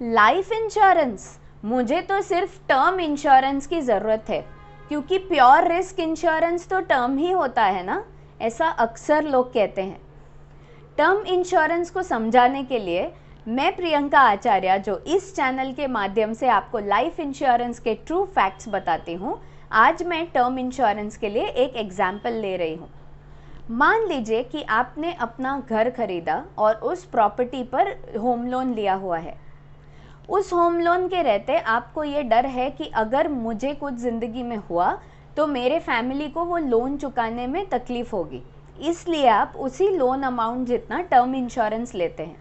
Life insurance, मुझे तो सिर्फ टर्म इंश्योरेंस की ज़रूरत है, क्योंकि प्योर रिस्क इंश्योरेंस तो टर्म ही होता है ना, ऐसा अक्सर लोग कहते हैं। टर्म इंश्योरेंस को समझाने के लिए मैं प्रियंका आचार्य, जो इस चैनल के माध्यम से आपको लाइफ इंश्योरेंस के ट्रू फैक्ट्स बताती हूँ, आज मैं टर्म इंश्योरेंस के लिए एक एग्जाम्पल ले रही हूँ। मान लीजिए कि आपने अपना घर खरीदा और उस प्रॉपर्टी पर होम लोन लिया हुआ है। उस होम लोन के रहते आपको ये डर है कि अगर मुझे कुछ ज़िंदगी में हुआ तो मेरे फैमिली को वो लोन चुकाने में तकलीफ़ होगी, इसलिए आप उसी लोन अमाउंट जितना टर्म इंश्योरेंस लेते हैं।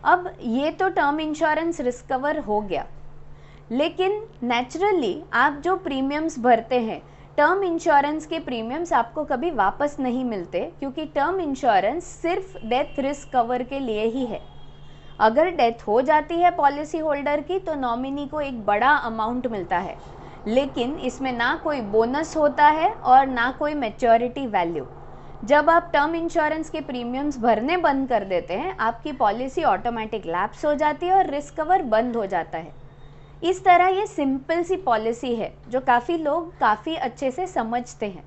अब ये तो टर्म इंश्योरेंस रिस्क कवर हो गया, लेकिन नेचुरली आप जो प्रीमियम्स भरते हैं, टर्म इंश्योरेंस के प्रीमियम्स आपको कभी वापस नहीं मिलते, क्योंकि टर्म इंश्योरेंस सिर्फ डेथ रिस्क कवर के लिए ही है। अगर डेथ हो जाती है पॉलिसी होल्डर की तो नॉमिनी को एक बड़ा अमाउंट मिलता है, लेकिन इसमें ना कोई बोनस होता है और ना कोई मैच्योरिटी वैल्यू। जब आप टर्म इंश्योरेंस के प्रीमियम्स भरने बंद कर देते हैं, आपकी पॉलिसी ऑटोमेटिक लैप्स हो जाती है और रिस्क कवर बंद हो जाता है। इस तरह ये सिंपल सी पॉलिसी है जो काफ़ी लोग काफ़ी अच्छे से समझते हैं,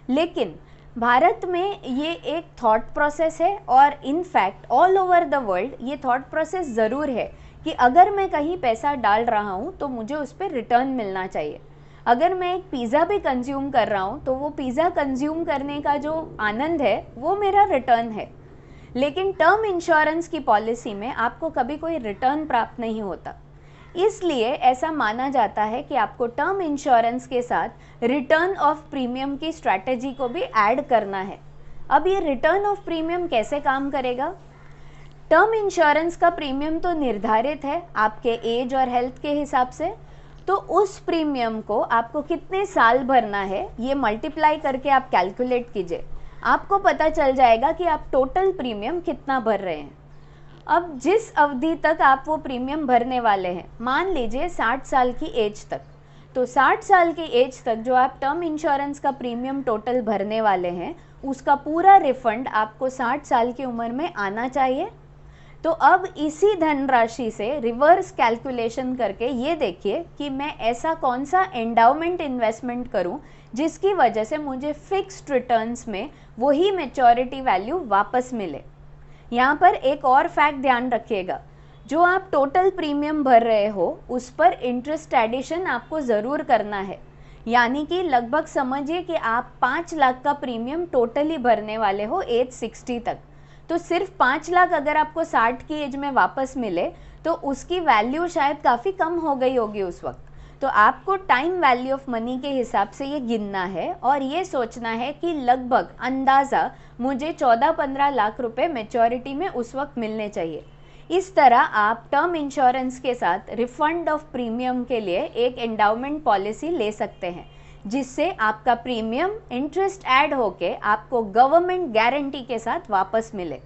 लेकिन भारत में ये एक थॉट प्रोसेस है और in fact all over the world ये थॉट प्रोसेस ज़रूर है कि अगर मैं कहीं पैसा डाल रहा हूँ तो मुझे उस पर रिटर्न मिलना चाहिए। अगर मैं एक पिज़्ज़ा भी कंज्यूम कर रहा हूँ तो वो पिज़्ज़ा कंज्यूम करने का जो आनंद है वो मेरा रिटर्न है। लेकिन टर्म इंश्योरेंस की पॉलिसी में आपको कभी कोई रिटर्न प्राप्त नहीं होता, इसलिए ऐसा माना जाता है कि आपको टर्म इंश्योरेंस के साथ रिटर्न ऑफ प्रीमियम की स्ट्रैटेजी को भी ऐड करना है। अब ये रिटर्न ऑफ प्रीमियम कैसे काम करेगा? टर्म इंश्योरेंस का प्रीमियम तो निर्धारित है आपके एज और हेल्थ के हिसाब से, तो उस प्रीमियम को आपको कितने साल भरना है ये मल्टीप्लाई करके आप कैलकुलेट कीजिए, आपको पता चल जाएगा कि आप टोटल प्रीमियम कितना भर रहे हैं। अब जिस अवधि तक आप वो प्रीमियम भरने वाले हैं, मान लीजिए 60 साल की एज तक, तो 60 साल की एज तक जो आप टर्म इंश्योरेंस का प्रीमियम टोटल भरने वाले हैं, उसका पूरा रिफंड आपको 60 साल की उम्र में आना चाहिए। तो अब इसी धनराशि से रिवर्स कैलकुलेशन करके ये देखिए कि मैं ऐसा कौन सा एंडाउमेंट इन्वेस्टमेंट करूं जिसकी वजह से मुझे फिक्स्ड रिटर्न्स में वही मैच्योरिटी वैल्यू वापस मिले। यहाँ पर एक और फैक्ट ध्यान रखिएगा, जो आप टोटल प्रीमियम भर रहे हो उस पर इंटरेस्ट एडिशन आपको ज़रूर करना है। यानी कि लगभग समझिए कि आप 5 लाख का प्रीमियम टोटली भरने वाले हो एज 60 तक, तो सिर्फ 5 लाख अगर आपको 60 की एज में वापस मिले तो उसकी वैल्यू शायद काफ़ी कम हो गई होगी उस वक्त। तो आपको टाइम वैल्यू ऑफ मनी के हिसाब से ये गिनना है और ये सोचना है कि लगभग अंदाज़ा मुझे 14-15 लाख रुपए मैच्योरिटी में उस वक्त मिलने चाहिए। इस तरह आप टर्म इंश्योरेंस के साथ रिफंड ऑफ प्रीमियम के लिए एक एंडाउमेंट पॉलिसी ले सकते हैं, जिससे आपका प्रीमियम इंटरेस्ट ऐड होके आपको गवर्नमेंट गारंटी के साथ वापस मिले।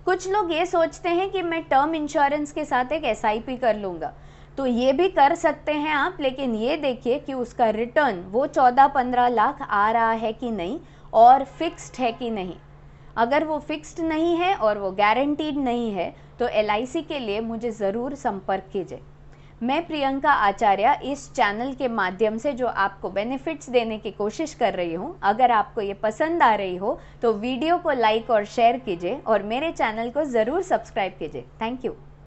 कुछ लोग ये सोचते हैं कि मैं टर्म इंश्योरेंस के साथ एक SIP कर लूँगा, तो ये भी कर सकते हैं आप, लेकिन ये देखिए कि उसका रिटर्न वो 14-15 लाख आ रहा है कि नहीं और फिक्स्ड है कि नहीं। अगर वो फिक्स्ड नहीं है और वो गारंटीड नहीं है तो LIC के लिए मुझे ज़रूर संपर्क कीजिए। मैं प्रियंका आचार्य इस चैनल के माध्यम से जो आपको बेनिफिट्स देने की कोशिश कर रही हूँ। अगर आपको ये पसंद आ रही हो तो वीडियो को लाइक और शेयर कीजिए और मेरे चैनल को ज़रूर सब्सक्राइब कीजिए। Thank you.